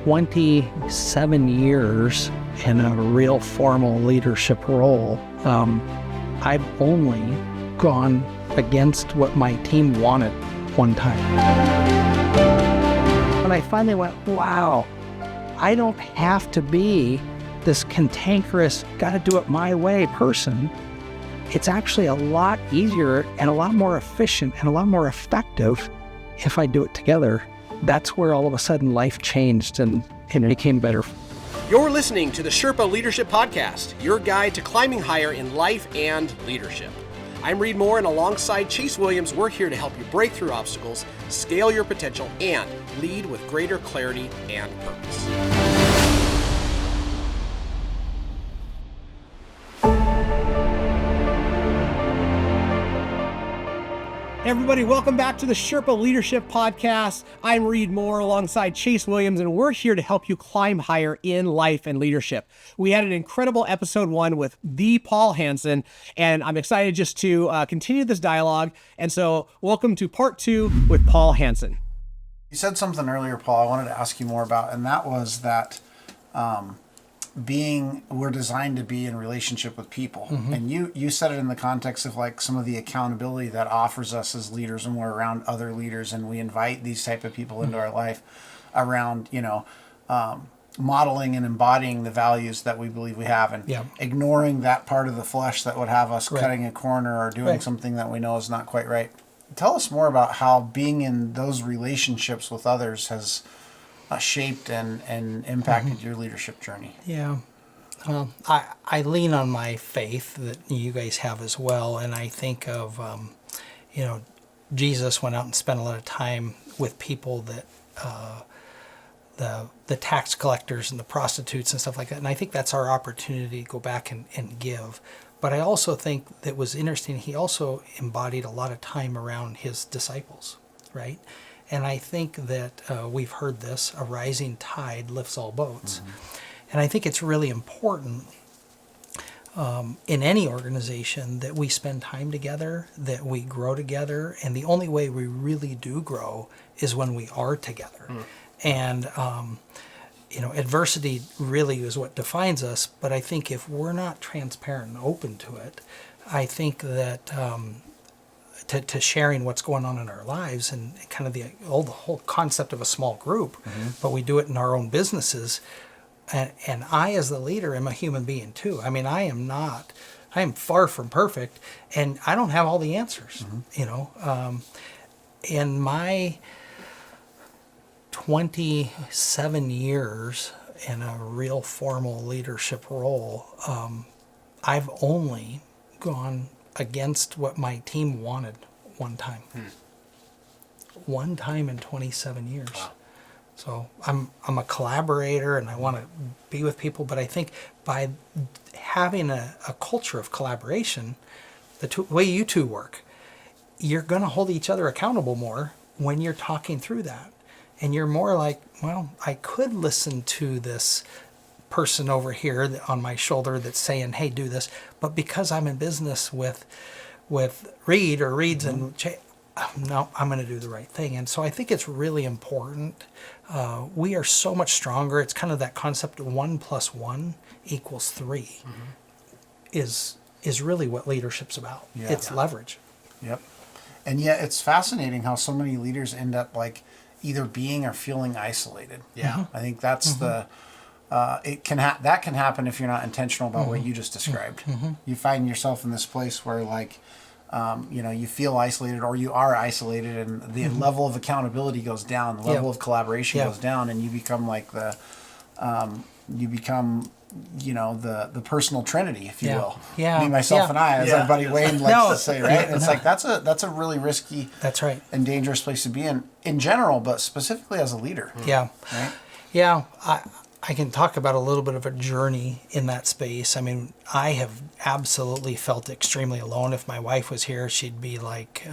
27 years in a real formal leadership role, I've only gone against what my team wanted one time. And I finally went, wow, I don't have to be this cantankerous, gotta do it my way person. It's actually a lot easier and a lot more efficient and a lot more effective if I do it together. That's where all of a sudden life changed and it became better. You're listening to the Sherpa Leadership Podcast, your guide to climbing higher in life and leadership. I'm Reed Moore, and alongside Chase Williams, we're here to help you break through obstacles, scale your potential, and lead with greater clarity and purpose. Hey everybody, welcome back to the Sherpa Leadership Podcast. I'm Reed Moore alongside Chase Williams, and we're here to help you climb higher in life and leadership. We had an incredible episode 1 with the Paul Hansen, and I'm excited just to continue this dialogue. And so welcome to part 2 with Paul Hansen. You said something earlier, Paul, I wanted to ask you more about, and that was that we're designed to be in relationship with people. Mm-hmm. And you said it in the context of like some of the accountability that offers us as leaders when we're around other leaders and we invite these type of people into our life around, modeling and embodying the values that we believe we have and ignoring that part of the flesh that would have us cutting a corner or doing something that we know is not quite right. Tell us more about how being in those relationships with others has shaped and impacted your leadership journey. Yeah. Well, I lean on my faith that you guys have as well. And I think of, Jesus went out and spent a lot of time with people that, the tax collectors and the prostitutes and stuff like that. And I think that's our opportunity to go back and give. But I also think that was interesting, he also embodied a lot of time around his disciples, right? And I think that we've heard this, a rising tide lifts all boats. Mm-hmm. And I think it's really important in any organization that we spend time together, that we grow together. And the only way we really do grow is when we are together. Mm. And, adversity really is what defines us. But I think if we're not transparent and open to it, I think that to sharing what's going on in our lives and kind of the whole concept of a small group, but we do it in our own businesses. And I, as the leader, am a human being too. I mean, I am far from perfect, and I don't have all the answers, in my 27 years in a real formal leadership role, I've only gone against what my team wanted one time. One time in 27 years. Wow. So I'm a collaborator and I want to be with people, but I think by having a culture of collaboration, the way you two work, you're going to hold each other accountable more when you're talking through that. And you're more like, well, I could listen to this person over here on my shoulder that's saying, hey, do this. But because I'm in business with Reed or Reed's and no, I'm going to do the right thing. And so I think it's really important. We are so much stronger. It's kind of that concept of 1 + 1 = 3 is really what leadership's about. Yeah. It's leverage. Yep. And yet it's fascinating how so many leaders end up like either being or feeling isolated. Yeah. I think that's that can happen if you're not intentional about what you just described. You find yourself in this place where like, you feel isolated or you are isolated and the level of accountability goes down, the level of collaboration goes down, and you become like the personal trinity, if you will. Yeah. Me, myself, and I, as our buddy Wayne likes to say, right? And it's like, that's a really risky and dangerous place to be in general, but specifically as a leader. Yeah. Right? Yeah. I can talk about a little bit of a journey in that space. I mean, I have absolutely felt extremely alone. If my wife was here, she'd be like,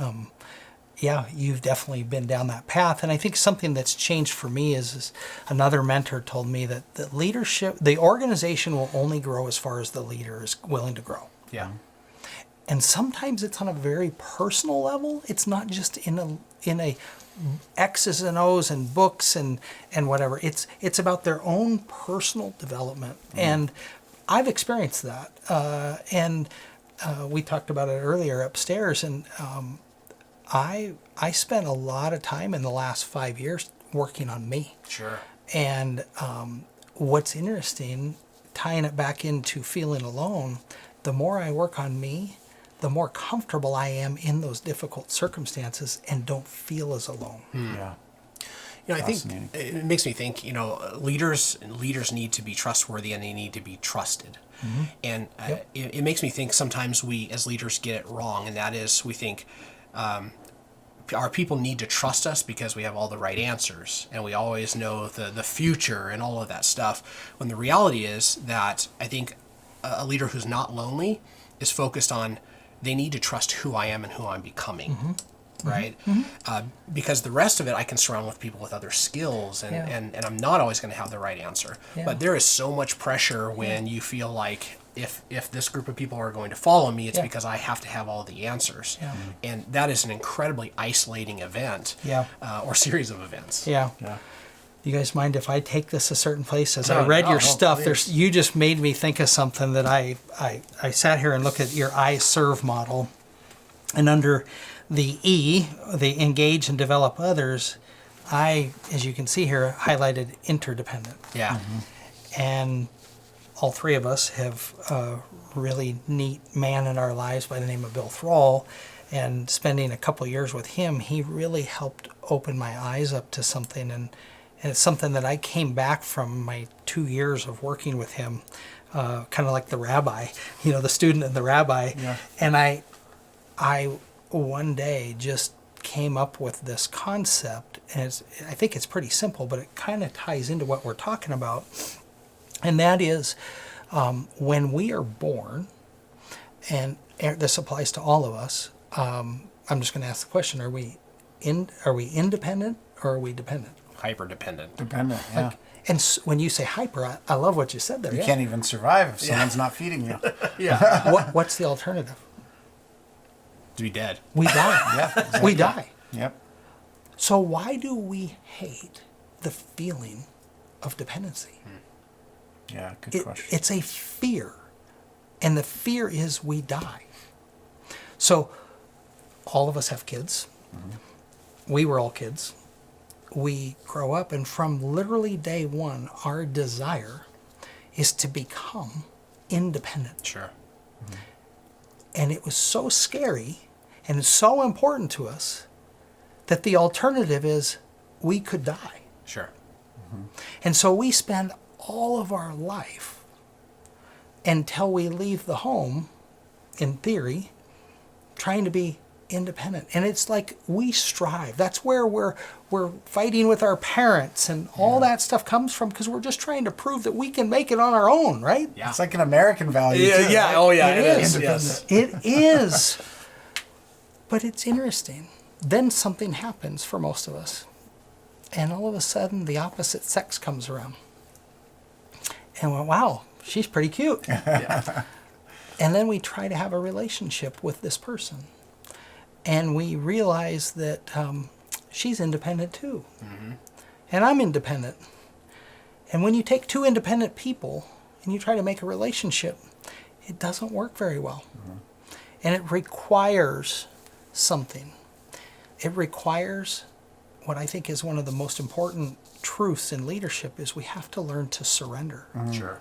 you've definitely been down that path. And I think something that's changed for me is another mentor told me that the organization will only grow as far as the leader is willing to grow. Yeah. And sometimes it's on a very personal level. It's not just in a X's and O's and books and whatever. It's about their own personal development. And I've experienced that. And we talked about it earlier upstairs. And I spent a lot of time in the last 5 years working on me. Sure. And what's interesting, tying it back into feeling alone, the more I work on me, the more comfortable I am in those difficult circumstances and don't feel as alone. Yeah. I think it makes me think, leaders need to be trustworthy and they need to be trusted. And it makes me think sometimes we as leaders get it wrong. And that is, we think our people need to trust us because we have all the right answers and we always know the future and all of that stuff. When the reality is that I think a leader who's not lonely is focused on they need to trust who I am and who I'm becoming, right? Because the rest of it I can surround with people with other skills and I'm not always going to have the right answer. But there is so much pressure when you feel like if this group of people are going to follow me, it's because I have to have all the answers. And that is an incredibly isolating event or series of events. Yeah. You guys mind if I take this a certain place? As I read your stuff, you just made me think of something that I sat here and looked at your I serve model, and under the E, the engage and develop others, I, as you can see here, highlighted interdependent. Yeah. And all three of us have a really neat man in our lives by the name of Bill Thrall, and spending a couple years with him, he really helped open my eyes up to something, and it's something that I came back from my 2 years of working with him, kind of like the rabbi, the student and the rabbi. And I one day just came up with this concept, and I think it's pretty simple, but it kind of ties into what we're talking about. And that is when we are born, and this applies to all of us, I'm just going to ask the question, are we independent or are we dependent? Hyper dependent. Dependent, yeah. And when you say hyper, I love what you said there. You can't even survive if someone's not feeding you. What's the alternative? To be dead. We die. Exactly. We die. Yep. So why do we hate the feeling of dependency? Yeah, good question. It's a fear. And the fear is we die. So all of us have kids. We were all kids. We grow up, and from literally day one, our desire is to become independent. Sure. And it was so scary and so important to us that the alternative is we could die. Sure. And so we spend all of our life until we leave the home, in theory, trying to be independent. And it's like we strive. That's where we're fighting with our parents, and all that stuff comes from, because we're just trying to prove that we can make it on our own, right? Yeah. It's like an American value. too, Yeah. right? Oh, yeah. It It is. is. Yes. It is. But it's interesting. Then something happens for most of us. And all of a sudden, the opposite sex comes around. And we're, wow, she's pretty cute. And then we try to have a relationship with this person. And we realize that she's independent too. And I'm independent. And when you take two independent people and you try to make a relationship, it doesn't work very well. And it requires something. It requires what I think is one of the most important truths in leadership is we have to learn to surrender. Sure.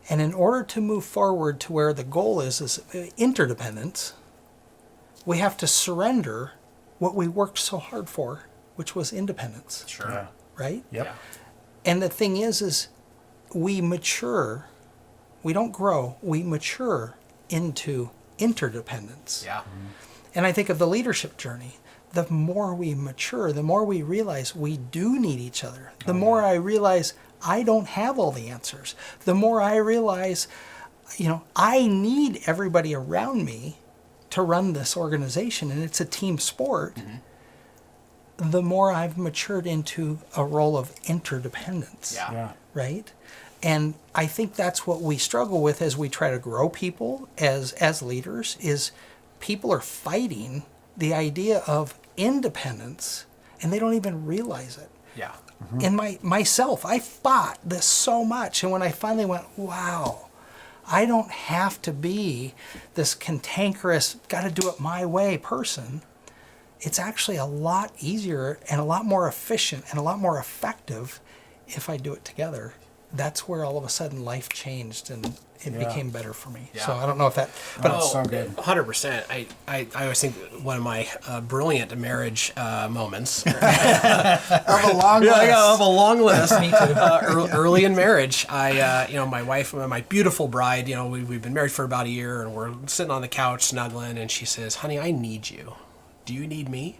And in order to move forward to where the goal is interdependence, we have to surrender what we worked so hard for, which was independence. Sure. Yeah. Right? Yep. Yeah. And the thing is we mature, we don't grow, we mature into interdependence. Yeah. And I think of the leadership journey. The more we mature, the more we realize we do need each other. The more I realize I don't have all the answers. The more I realize, I need everybody around me to run this organization, and it's a team sport. The more I've matured into a role of interdependence. Yeah. Yeah. Right? And I think that's what we struggle with as we try to grow people as leaders, is people are fighting the idea of independence, and they don't even realize it. Yeah. In myself, I fought this so much, and when I finally went, wow, I don't have to be this cantankerous, got to do it my way person. It's actually a lot easier and a lot more efficient and a lot more effective if I do it together. That's where all of a sudden life changed and it became better for me. Yeah. So I don't know if that, but It's so good. 100%. I always think one of my brilliant marriage moments. Of a long list. I have a long list. Me too. Early in marriage, my wife, my beautiful bride, we've been married for about a year, and we're sitting on the couch snuggling, and she says, "Honey, I need you. Do you need me?"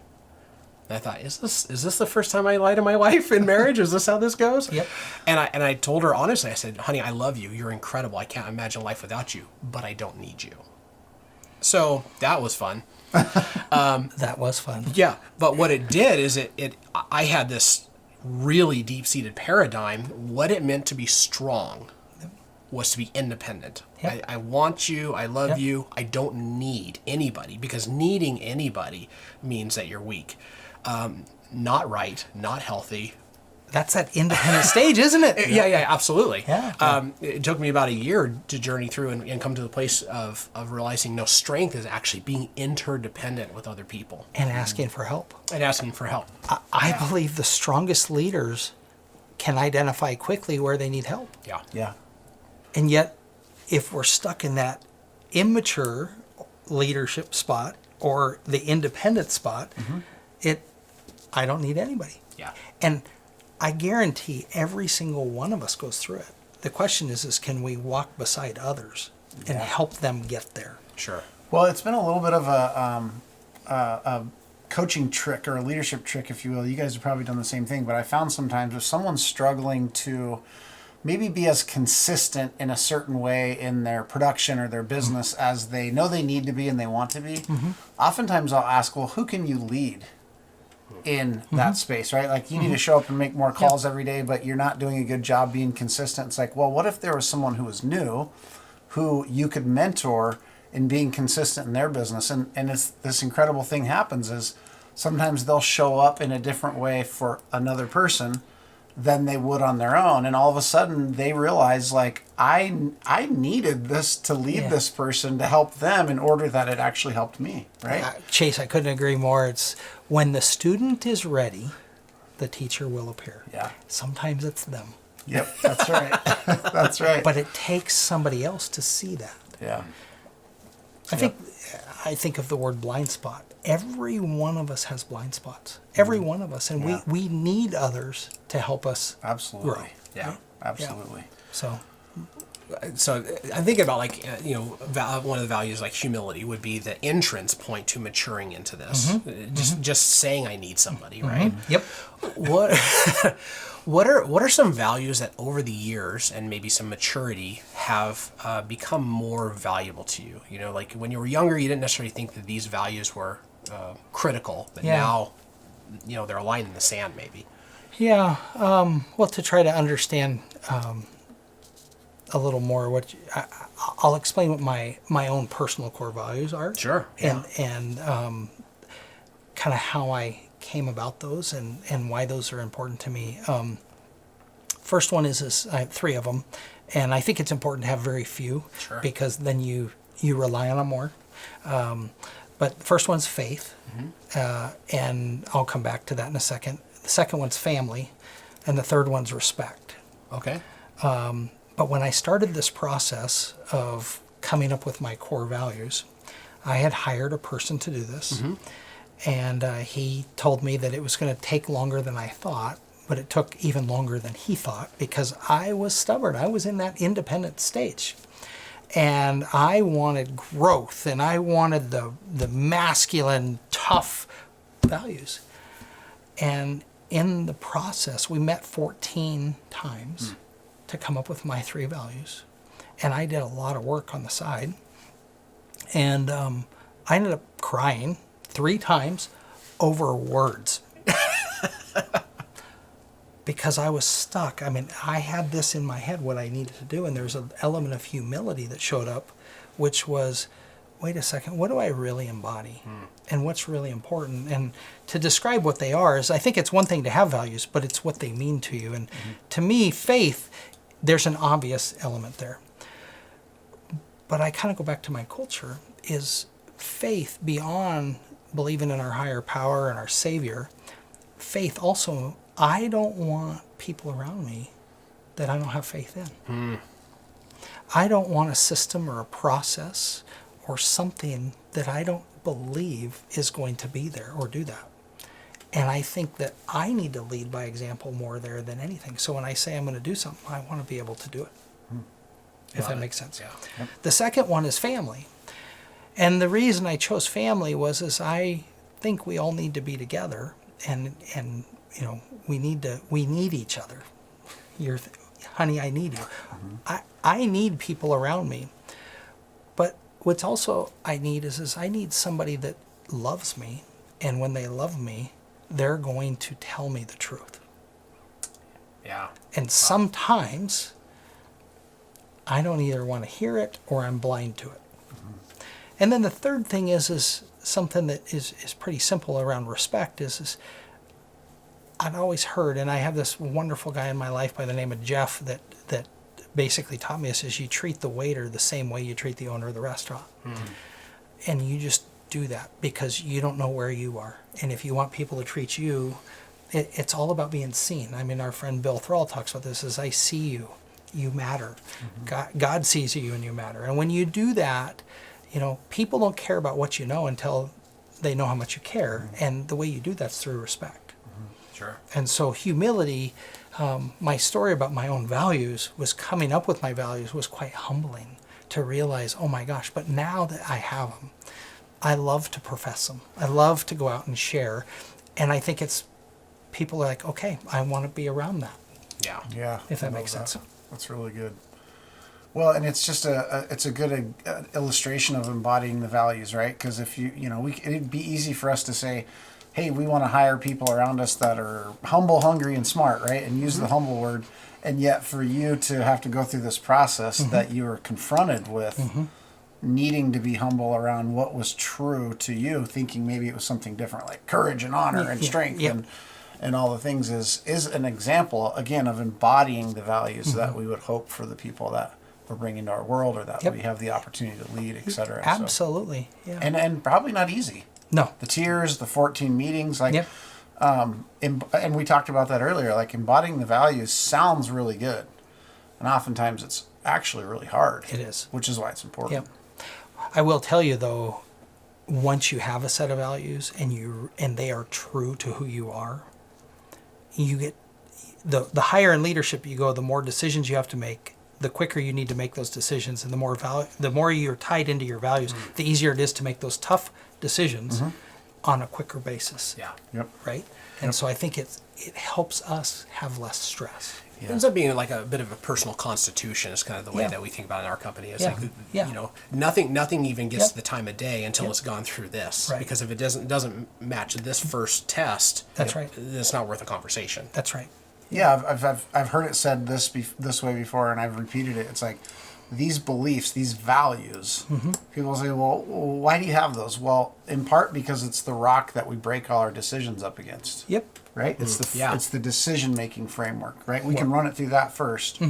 And I thought, is this the first time I lie to my wife in marriage? Is this how this goes? Yep. And I told her honestly, I said, "Honey, I love you. You're incredible. I can't imagine life without you, but I don't need you." So that was fun. that was fun. Yeah, but what it did is I had this really deep-seated paradigm. What it meant to be strong was to be independent. Yep. I want you, I love Yep. you, I don't need anybody, because needing anybody means that you're weak. Not right, not healthy. That's that independent stage, isn't it? Yeah, absolutely. Yeah. It took me about a year to journey through and come to the place of realizing no, strength is actually being interdependent with other people And asking for help. and asking for help. I believe the strongest leaders can identify quickly where they need help. Yeah. Yeah. And yet, if we're stuck in that immature leadership spot or the independent spot, I don't need anybody. Yeah. And I guarantee every single one of us goes through it. The question is can we walk beside others and help them get there? Sure. Well, it's been a little bit of a coaching trick or a leadership trick, if you will. You guys have probably done the same thing, but I found sometimes if someone's struggling to maybe be as consistent in a certain way in their production or their business as they know they need to be and they want to be, oftentimes I'll ask, well, who can you lead in that space, right? Like you need to show up and make more calls every day, but you're not doing a good job being consistent. It's like, well, what if there was someone who was new who you could mentor in being consistent in their business? And it's this incredible thing happens is sometimes they'll show up in a different way for another person than they would on their own, and all of a sudden they realize, like, I needed this to lead this person to help them in order that it actually helped me, right? Chase, I couldn't agree more. It's when the student is ready, the teacher will appear. Yeah. Sometimes it's them. Yep, that's right. That's right. But it takes somebody else to see that. yeah, I think of the word blind spot. Every one of us has blind spots. Every one of us. And we need others to help us absolutely. grow. Yeah. Absolutely. So So I'm thinking about one of the values like humility would be the entrance point to maturing into this. Just saying I need somebody, right? Yep. What are some values that over the years and maybe some maturity have become more valuable to you? You know, like when you were younger, you didn't necessarily think that these values were critical, but now, they're a line in the sand, maybe. Yeah. Well, to try to understand a little more, I'll explain what my own personal core values are. Sure. And kind of how I came about those and why those are important to me. First one is I have three of them, and I think it's important to have very few. Sure. Because then you rely on them more. But the first one's faith, and I'll come back to that in a second. The second one's family, and the third one's respect. Okay. But when I started this process of coming up with my core values, I had hired a person to do this. And he told me that it was going to take longer than I thought, but it took even longer than he thought because I was stubborn. I was in that independent stage. And I wanted growth, and I wanted the masculine, tough values. And in the process, we met 14 times to come up with my three values. And I did a lot of work on the side. And I ended up crying 3 times over words. because I was stuck. I mean, I had this in my head, what I needed to do, and there's an element of humility that showed up, which was, wait a second, what do I really embody? And what's really important? And to describe what they are is, I think it's one thing to have values, but it's what they mean to you. And to me, faith, there's an obvious element there. But I kind of go back to my culture, is faith beyond believing in our higher power and our Savior. Faith also, I don't want people around me that I don't have faith in. I don't want a system or a process or something that I don't believe is going to be there or do that. And I think that I need to lead by example more there than anything. So when I say I'm going to do something, I want to be able to do it. If that makes sense. Yeah. The second one is family. And the reason I chose family was I think we all need to be together, and you know, we need each other. Honey, I need you. I need people around me. But what's also I need is I need somebody that loves me, and when they love me, they're going to tell me the truth. Yeah. And sometimes I don't either want to hear it or I'm blind to it. And then the third thing is something that is pretty simple around respect is I've always heard, and I have this wonderful guy in my life by the name of Jeff that basically taught me this, is you treat the waiter the same way you treat the owner of the restaurant. And you just do that because you don't know where you are. And if you want people to treat you, it's all about being seen. I mean, our friend Bill Thrall talks about this, is I see you. You matter. God sees you and you matter. And when you do that, you know, people don't care about what you know until they know how much you care. And the way you do that's through respect. Sure. And so humility, my story about my own values was coming up with my values was quite humbling to realize, oh my gosh, but now that I have them, I love to profess them. I love to go out and share. And I think it's people are like, okay, I want to be around that. Yeah. Yeah. If that makes sense. That's really good. Well, and it's just it's a good illustration of embodying the values, right? Because if it'd be easy for us to say, hey, we want to hire people around us that are humble, hungry, and smart, right? And use the humble word. And yet for you to have to go through this process that you were confronted with needing to be humble around what was true to you, thinking maybe it was something different, like courage and honor and strength and all the things is an example, again, of embodying the values that we would hope for the people that we're bringing to our world or that we have the opportunity to lead, et cetera. Absolutely. So, yeah. and probably not easy. No. The tears, the 14 meetings, like, and we talked about that earlier, like embodying the values sounds really good. And oftentimes it's actually really hard. It is. Which is why it's important. Yep. I will tell you though, once you have a set of values and they are true to who you are, you get the higher in leadership you go, the more decisions you have to make, the quicker you need to make those decisions, and the more you're tied into your values, the easier it is to make those tough decisions on a quicker basis. Yeah. Yep. Right? And so I think it helps us have less stress. It ends up being like a bit of a personal constitution is kind of the way that we think about it in our company. It's like, you know, nothing even gets the time of day until it's gone through this. Right. Because if it doesn't match this first test, That's right. then it's not worth a conversation. That's right. Yeah, I've heard it said this way before, and I've repeated it. It's like these beliefs, these values. People say, well, why do you have those? Well, in part because it's the rock that we break all our decisions up against. Yep. Right? It's the decision-making framework, right? We can run it through that first.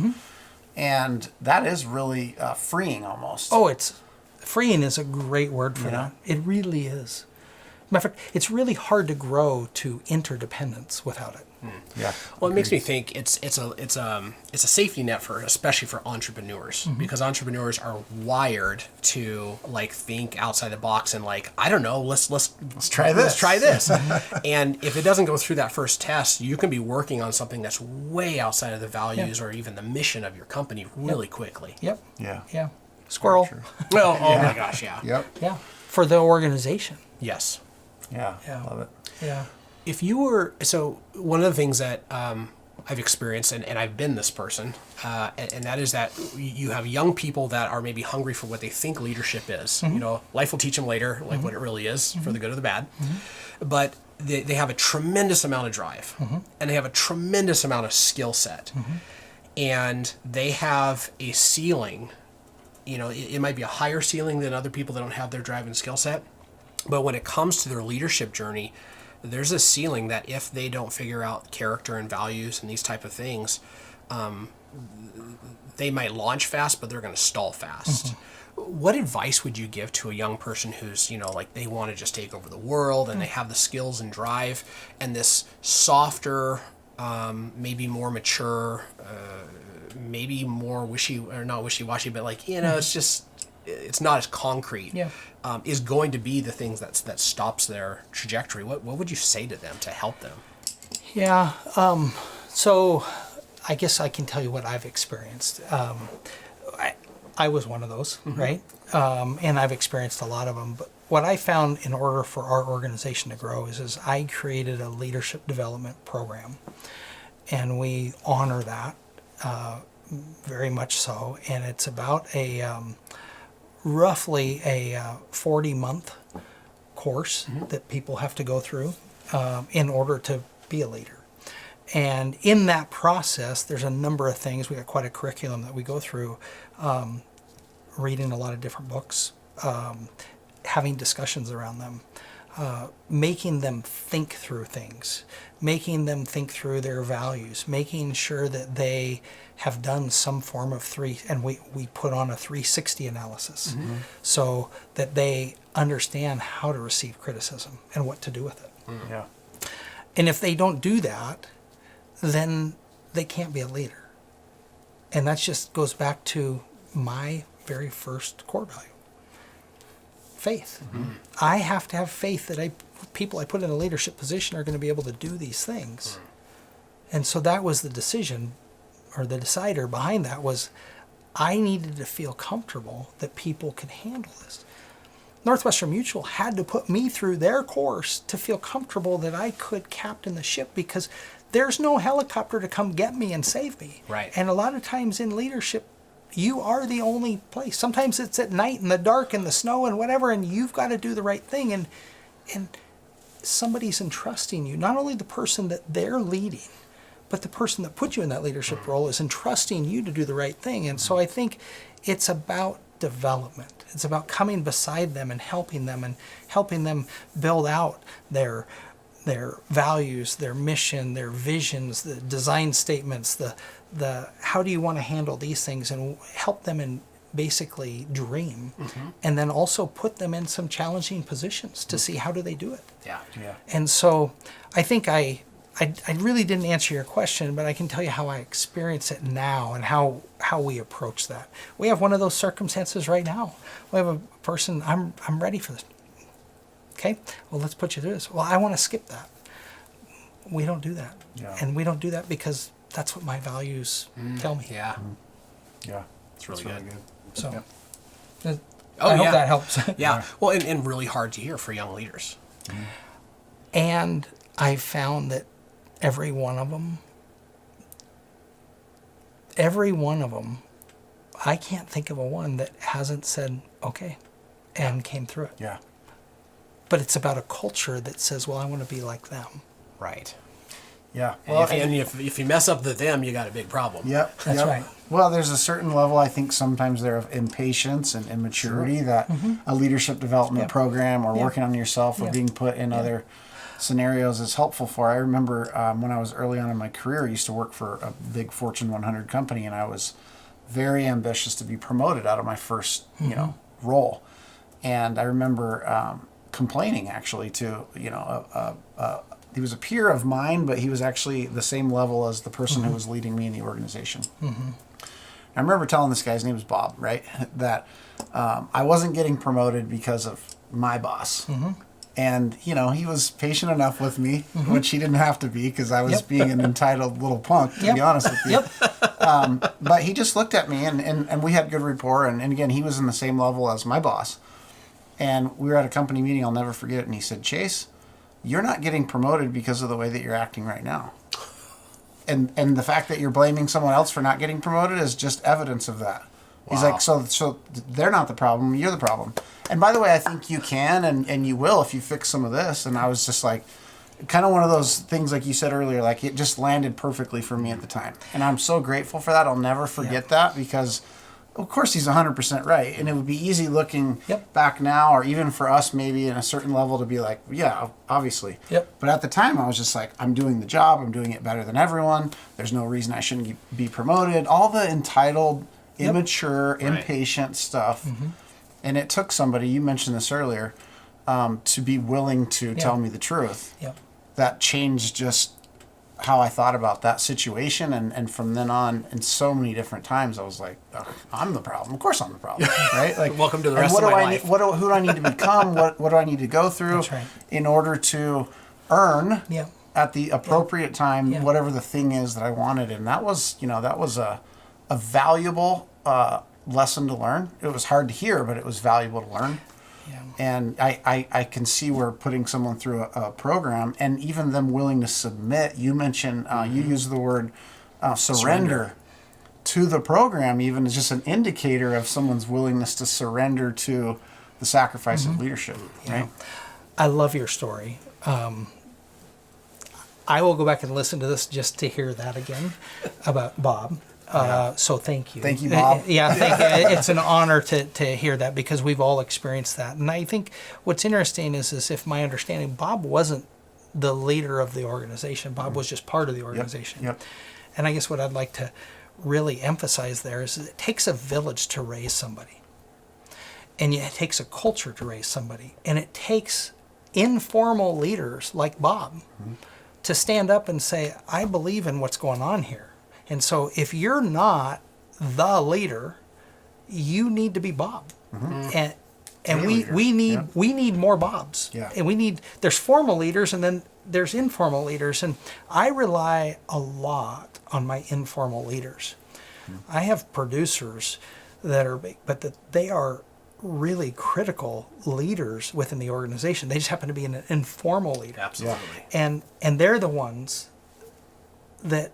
And that is really freeing almost. Oh, it's freeing is a great word for that. It really is. Matter of fact, it's really hard to grow to interdependence without it. Yeah. Well, it makes me think it's a safety net especially for entrepreneurs, because entrepreneurs are wired to like think outside the box and like, I don't know, let's try this. Let's try this. And if it doesn't go through that first test, you can be working on something that's way outside of the values or even the mission of your company really quickly. Yep. Yeah. Yeah. Squirrel. Well, oh my gosh, yeah. Yep. Yeah. For the organization. Yes. Yeah. Yeah. Love it. Yeah. If you were, so one of the things that I've experienced, and I've been this person, and that is that you have young people that are maybe hungry for what they think leadership is. You know, life will teach them later, like what it really is, for the good or the bad. But they have a tremendous amount of drive, and they have a tremendous amount of skill set, and they have a ceiling. You know, it might be a higher ceiling than other people that don't have their drive and skill set. But when it comes to their leadership journey, there's a ceiling that if they don't figure out character and values and these type of things, they might launch fast, but they're going to stall fast. What advice would you give to a young person who's, you know, like they want to just take over the world and they have the skills and drive and this softer, maybe more mature, maybe more not wishy-washy, but like, you know, it's just, it's not as concrete, is going to be the things that stops their trajectory. What would you say to them to help them? Yeah. So I guess I can tell you what I've experienced. I was one of those, right? And I've experienced a lot of them. But what I found in order for our organization to grow is I created a leadership development program. And we honor that very much so. And it's about roughly a 40-month course that people have to go through in order to be a leader. And in that process, there's a number of things. We got quite a curriculum that we go through, reading a lot of different books, having discussions around them, making them think through things, making them think through their values, making sure that they have done some form of and we put on a 360 analysis so that they understand how to receive criticism and what to do with it. Yeah. And if they don't do that, then they can't be a leader. And that just goes back to my very first core value. Faith. I have to have faith that people I put in a leadership position are going to be able to do these things. And so that was the decision, or the decider behind that was I needed to feel comfortable that people could handle this. Northwestern Mutual had to put me through their course to feel comfortable that I could captain the ship, because there's no helicopter to come get me and save me. Right. And a lot of times in leadership, you are the only place. Sometimes it's at night in the dark and the snow and whatever, and you've got to do the right thing. And somebody's entrusting you, not only the person that they're leading, but the person that put you in that leadership role is entrusting you to do the right thing. And so I think it's about development. It's about coming beside them and helping them build out their values, their mission, their visions, the design statements, the how do you want to handle these things, and help them and basically dream, and then also put them in some challenging positions to see how do they do it. Yeah. And so I think I really didn't answer your question, but I can tell you how I experience it now and how we approach that. We have one of those circumstances right now. We have a person, I'm ready for this. Okay, well, let's put you through this. Well, I want to skip that. We don't do that. Yeah. And we don't do that because that's what my values tell me. Yeah. Yeah. It's really That's good. So Oh, I hope yeah. that helps. Yeah. Well, and really hard to hear for young leaders. And I found that every one of them, I can't think of a one that hasn't said, okay, and came through it. Yeah. But it's about a culture that says, well, I want to be like them. Right. Yeah. And if you mess up the them, you got a big problem. Yep. That's yep. right. Well, there's a certain level, I think, sometimes there of impatience and immaturity that a leadership development Yep. program or Yep. working on yourself or Yep. being put in other scenarios is helpful for. I remember when I was early on in my career, I used to work for a big Fortune 100 company, and I was very ambitious to be promoted out of my first, role. And I remember complaining actually to, he was a peer of mine, but he was actually the same level as the person who was leading me in the organization. I remember telling this guy, his name was Bob, right, that I wasn't getting promoted because of my boss. And, he was patient enough with me, which he didn't have to be because I was being an entitled little punk, to be honest with you. But he just looked at me, and we had good rapport. And again, he was in the same level as my boss. And we were at a company meeting, I'll never forget it. And he said, Chase, you're not getting promoted because of the way that you're acting right now. and the fact that you're blaming someone else for not getting promoted is just evidence of that. He's Wow. like, so they're not the problem, you're the problem. And by the way, I think you can and you will if you fix some of this. And I was just like, kind of one of those things like you said earlier, like it just landed perfectly for me at the time. And I'm so grateful for that. I'll never forget that, because of course he's 100% right. And it would be easy looking back now, or even for us maybe in a certain level, to be like, yeah, obviously. But at the time I was just like, I'm doing the job, I'm doing it better than everyone, there's no reason I shouldn't be promoted. All the entitled, immature, impatient stuff. And it took somebody, you mentioned this earlier, to be willing to tell me the truth. That changed just how I thought about that situation. And from then on, in so many different times, I was like, oh, I'm the problem. Of course I'm the problem, right? Like, welcome to the and rest of my life. who do I need to become? What do I need to go through in order to earn at the appropriate time whatever the thing is that I wanted? And that was, that was a valuable lesson to learn. It was hard to hear, but it was valuable to learn. And I can see where putting someone through a program, and even them willing to submit. You mentioned, you use the word surrender to the program, even is just an indicator of someone's willingness to surrender to the sacrifice of leadership. Right? I love your story. I will go back and listen to this just to hear that again about Bob. So thank you. Thank you, Bob. Thank you. It's an honor to hear that, because we've all experienced that. And I think what's interesting is if my understanding, Bob wasn't the leader of the organization. Bob was just part of the organization. And I guess what I'd like to really emphasize there is it takes a village to raise somebody. And it takes a culture to raise somebody. And it takes informal leaders like Bob to stand up and say, I believe in what's going on here. And so if you're not the leader, you need to be Bob. And we need more Bobs. And there's formal leaders and then there's informal leaders. And I rely a lot on my informal leaders. I have producers that are big, but that they are really critical leaders within the organization. They just happen to be an informal leader. Absolutely. And they're the ones that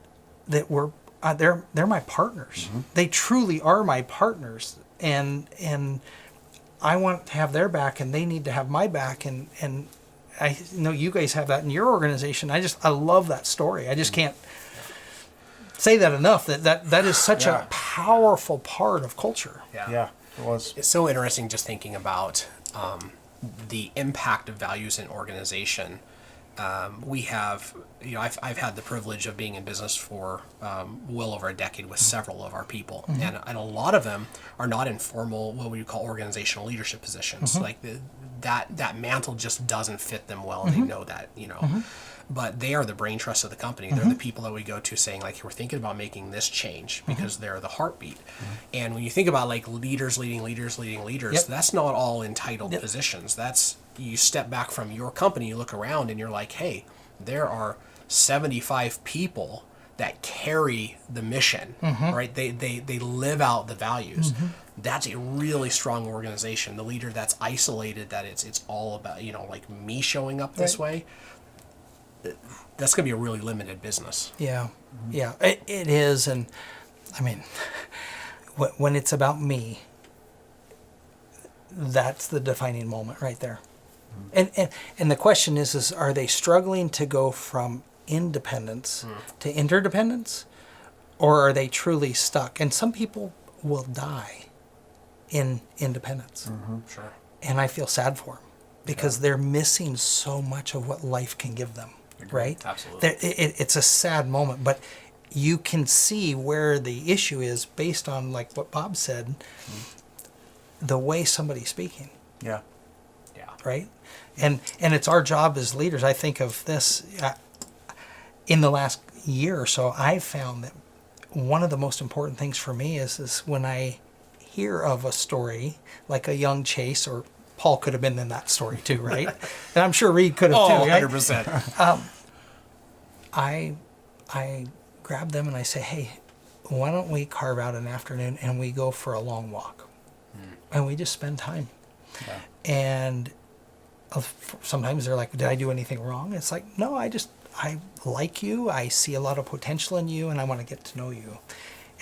were they're my partners. They truly are my partners, and I want to have their back, and they need to have my back, and I know you guys have that in your organization. I love that story. I just can't say that enough. That is such a powerful part of culture. It was. It's so interesting just thinking about the impact of values in organization. We have, I've had the privilege of being in business for well over a decade with several of our people, and a lot of them are not in formal, what we would call organizational leadership positions. Like that mantle just doesn't fit them well, and they know that, But they are the brain trust of the company. They're the people that we go to saying, like, we're thinking about making this change, because they're the heartbeat. And when you think about like leaders leading leaders, that's not all entitled positions. That's, you step back from your company, you look around, and you're like, hey, there are 75 people that carry the mission, right? They live out the values. That's a really strong organization. The leader that's isolated, that it's all about, like me showing up this way, that's going to be a really limited business. It is. And I mean, when it's about me, that's the defining moment right there. And the question is are they struggling to go from independence to interdependence, or are they truly stuck? And some people will die in independence. Sure. And I feel sad for them, because they're missing so much of what life can give them. Right? Absolutely. It's a sad moment, but you can see where the issue is based on, like what Bob said, the way somebody's speaking. Right? And it's our job as leaders. I think of this in the last year or so, I've found that one of the most important things for me is when I hear of a story like a young Chase, or Paul could have been in that story too, right? And I'm sure Reed could have too, right? 100%. I grab them and I say, hey, why don't we carve out an afternoon and we go for a long walk? And we just spend time. And sometimes they're like, did I do anything wrong? It's like, no, I I like you, I see a lot of potential in you, and I want to get to know you.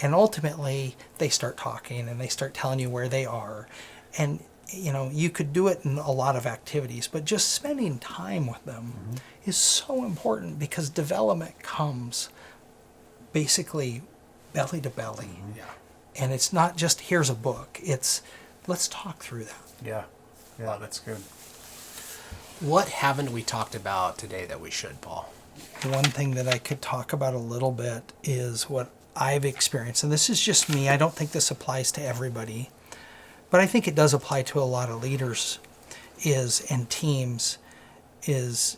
And ultimately, they start talking and they start telling you where they are. And, you know, you could do it in a lot of activities, but just spending time with them is so important, because development comes basically belly to belly. Yeah. And it's not just, here's a book. It's, let's talk through that. Yeah. Yeah, that's good. What haven't we talked about today that we should, Paul? One thing that I could talk about a little bit is what I've experienced, and this is just me. I don't think this applies to everybody, but I think it does apply to a lot of leaders and teams, is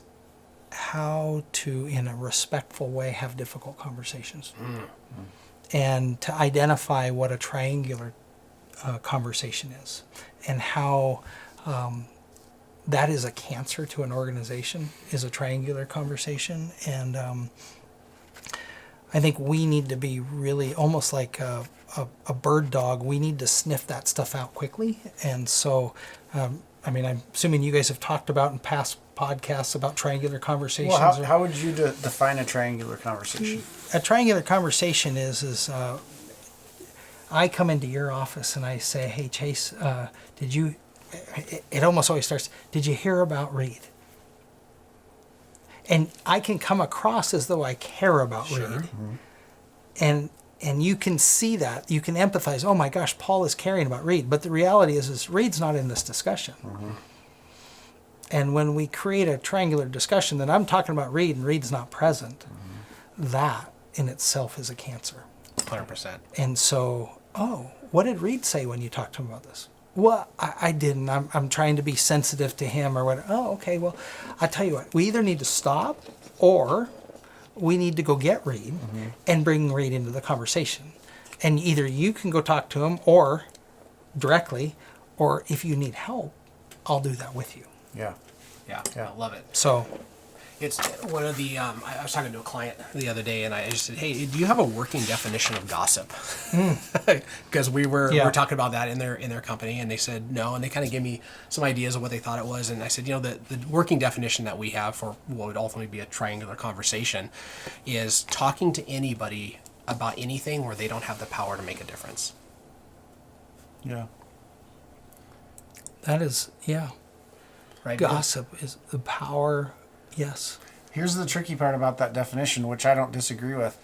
how to, in a respectful way, have difficult conversations. And to identify what a triangular conversation is, and how that is a cancer to an organization, is a triangular conversation. And I think we need to be really almost like a bird dog. We need to sniff that stuff out quickly. And so, I mean, I'm assuming you guys have talked about in past podcasts about triangular conversations. Well, how would you define a triangular conversation? A triangular conversation is I come into your office and I say, hey, Chase, did you, it almost always starts, did you hear about Reed? And I can come across as though I care about Reed. And you can see that. You can empathize. Oh my gosh, Paul is caring about Reed. But the reality is Reed's not in this discussion. And when we create a triangular discussion that I'm talking about Reed and Reed's not present, that in itself is a cancer. 100%. And so, oh, what did Reed say when you talked to him about this? Well, I didn't. I'm trying to be sensitive to him or what. Oh, okay. Well, I tell you what, we either need to stop or we need to go get Reed and bring Reed into the conversation. And either you can go talk to him or directly, or if you need help, I'll do that with you. Yeah. Yeah, Yeah. I love it. So, It's one of the, I was talking to a client the other day, and I just said, hey, do you have a working definition of gossip? Because we were talking about that in their company, and they said no, and they kind of gave me some ideas of what they thought it was, and I said, you know, the working definition that we have for what would ultimately be a triangular conversation is talking to anybody about anything where they don't have the power to make a difference. Yeah. that is, Right? gossip is the power, yes. Here's the tricky part about that definition, which I don't disagree with,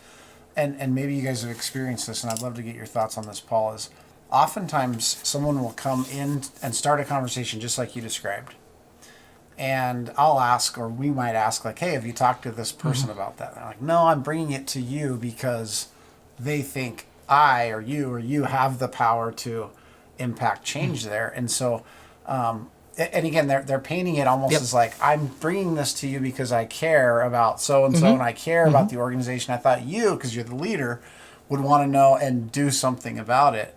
and maybe you guys have experienced this, and I'd love to get your thoughts on this, Paul, is oftentimes someone will come in and start a conversation just like you described. And I'll ask, or we might ask, like, hey, have you talked to this person about that? And they're like, no, I'm bringing it to you because they think I or you have the power to impact change there. And so, and again, they're painting it almost as like, I'm bringing this to you because I care about so-and-so and I care about the organization. I thought you, because you're the leader, would want to know and do something about it.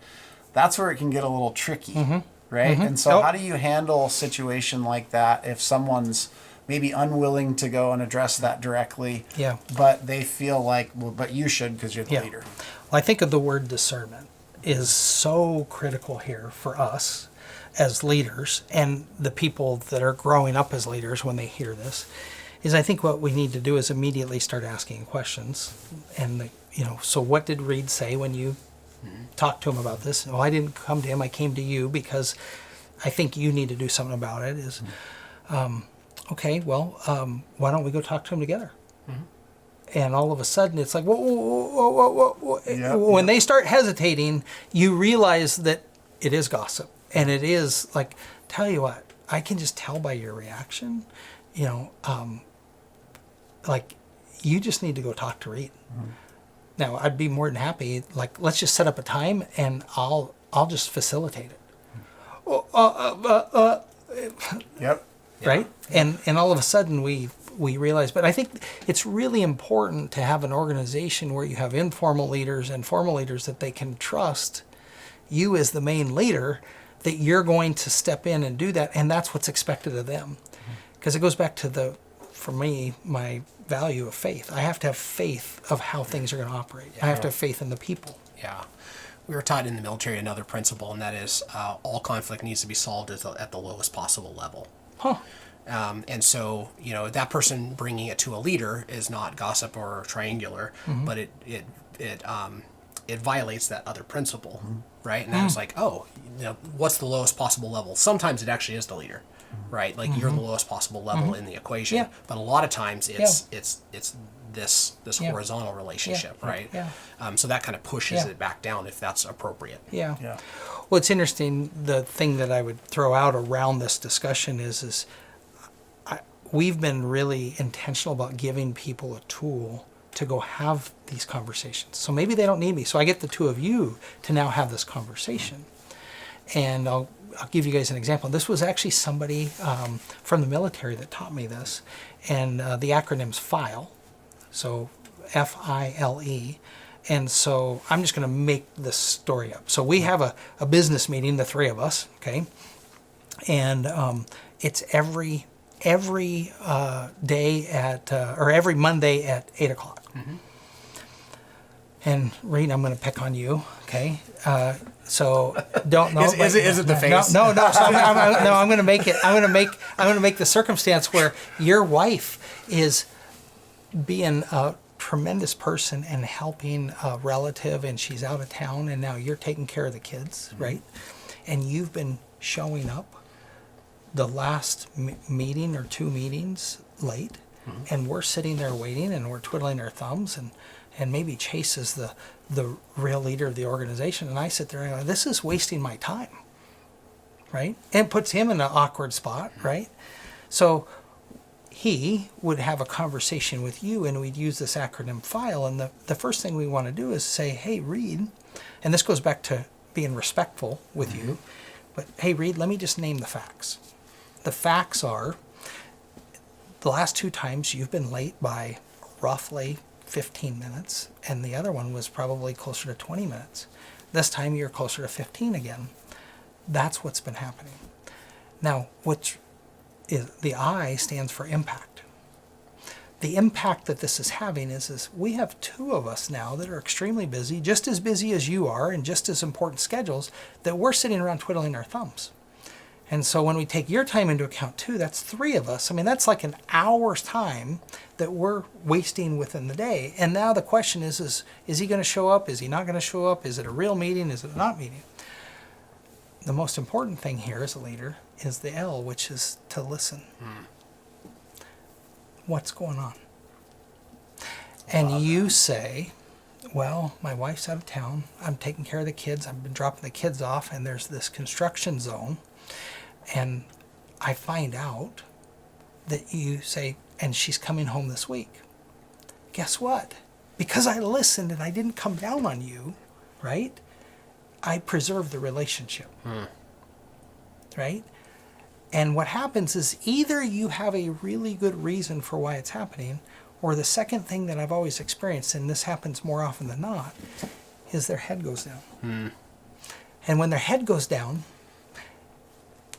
That's where it can get a little tricky, right? And so how do you handle a situation like that if someone's maybe unwilling to go and address that directly, but they feel like, well, but you should because you're the leader? Well, I think of the word discernment is so critical here for us as leaders and the people that are growing up as leaders when they hear this, is I think what we need to do is immediately start asking questions. And, so what did Reed say when you talked to him about this? Well, I didn't come to him, I came to you because I think you need to do something about it. Is, okay, well, why don't we go talk to him together? And all of a sudden it's like, whoa. When they start hesitating, you realize that it is gossip. And it is like, tell you what, I can just tell by your reaction, like you just need to go talk to Reed. Now, I'd be more than happy, like, let's just set up a time and I'll just facilitate it. Right? And all of a sudden we realize, but I think it's really important to have an organization where you have informal leaders and formal leaders that they can trust you as the main leader, that you're going to step in and do that, and that's what's expected of them. Because it goes back to for me, my value of faith. I have to have faith of how things are going to operate. I have to have faith in the people. Yeah. We were taught in the military another principle, and that is all conflict needs to be solved at the lowest possible level. And so, that person bringing it to a leader is not gossip or triangular, but it violates that other principle, right? And then it's like, what's the lowest possible level? Sometimes it actually is the leader, right? Like you're the lowest possible level in the equation. Yeah. But a lot of times it's this horizontal relationship, right? Yeah. So that kind of pushes Yeah. it back down if that's appropriate. Yeah. Yeah. Well, it's interesting. The thing that I would throw out around this discussion is we've been really intentional about giving people a tool to go have these conversations. So maybe they don't need me. So I get the two of you to now have this conversation. And I'll give you guys an example. This was actually somebody from the military that taught me this. And the acronym's FILE. So FILE. And so I'm just going to make this story up. So we have a business meeting, the three of us, okay? And it's every day or every Monday at 8 o'clock. And Reed, I'm going to pick on you, okay? So don't know. Is it the face? No. So I'm going to make it. I'm going to make the circumstance where your wife is being a tremendous person and helping a relative, and she's out of town, and now you're taking care of the kids, right? And you've been showing up the last meeting or two meetings late, and we're sitting there waiting, and we're twiddling our thumbs, and maybe Chase is the real leader of the organization, and I sit there and go, this is wasting my time, right? And it puts him in an awkward spot, right? So he would have a conversation with you, and we'd use this acronym FILE, and the first thing we want to do is say, hey, Reed, and this goes back to being respectful with you, but hey, Reed, let me just name the facts. The facts are, the last two times you've been late by roughly 15 minutes, and the other one was probably closer to 20 minutes. This time you're closer to 15 again. That's what's been happening. Now, the I stands for impact. The impact that this is having is we have two of us now that are extremely busy, just as busy as you are, and just as important schedules, that we're sitting around twiddling our thumbs. And so when we take your time into account too, that's three of us. I mean, that's like an hour's time that we're wasting within the day. And now the question is he going to show up? Is he not going to show up? Is it a real meeting? Is it not meeting? The most important thing here as a leader is the L, which is to listen. What's going on? And you say, well, my wife's out of town. I'm taking care of the kids. I've been dropping the kids off, and there's this construction zone. And I find out that you say, and she's coming home this week. Guess what? Because I listened and I didn't come down on you, right? I preserve the relationship, right? And what happens is either you have a really good reason for why it's happening, or the second thing that I've always experienced, and this happens more often than not, is their head goes down. And when their head goes down,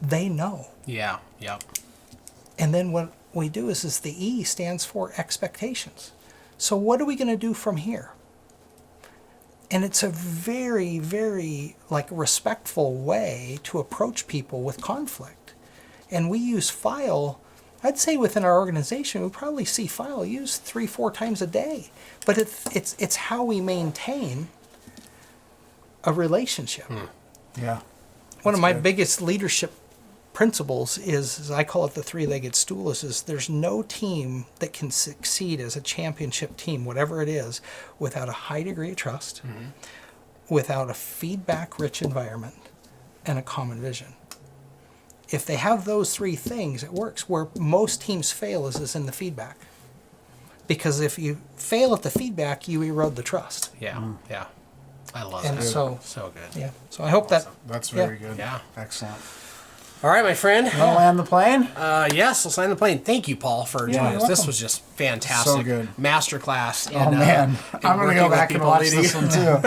they know. Yeah. And then what we do is the E stands for expectations. So what are we going to do from here? And it's a very, very respectful way to approach people with conflict. And we use FILE, I'd say within our organization, we probably see FILE used 3-4 times a day. But it's how we maintain a relationship. Yeah. One of my biggest leadership principles is I call it the three-legged stool, is there's no team that can succeed as a championship team, whatever it is, without a high degree of trust, without a feedback-rich environment, and a common vision. If they have those three things, it works. Where most teams fail is in the feedback. Because if you fail at the feedback, you erode the trust. Yeah. I love And that. so good. Yeah. So I hope that That's very good. Yeah. Excellent. All right, my friend. Want to land the plane? Yes, let's land the plane. Thank you, Paul, for joining us. you're This welcome. was just fantastic. So good. Masterclass. Oh, man. I'm going to go back and watch this one, too.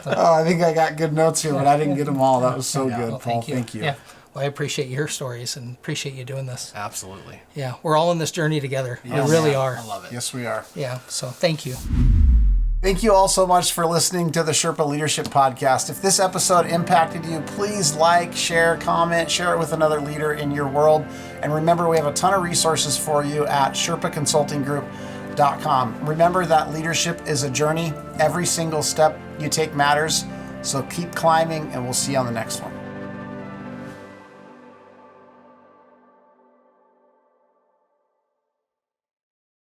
I think I got good notes here, but I didn't get them all. That was so good, well, Paul. Thank you. Yeah. Well, I appreciate your stories and appreciate you doing this. Absolutely. Yeah, we're all in this journey together. Yes. We really Yeah, are. I love it. Yes, we are. Yeah, so thank you. Thank you all so much for listening to the Sherpa Leadership Podcast. If this episode impacted you, please like, share, comment, share it with another leader in your world. And remember, we have a ton of resources for you at SherpaConsultingGroup.com. Remember that leadership is a journey. Every single step you take matters. So keep climbing, and we'll see you on the next one.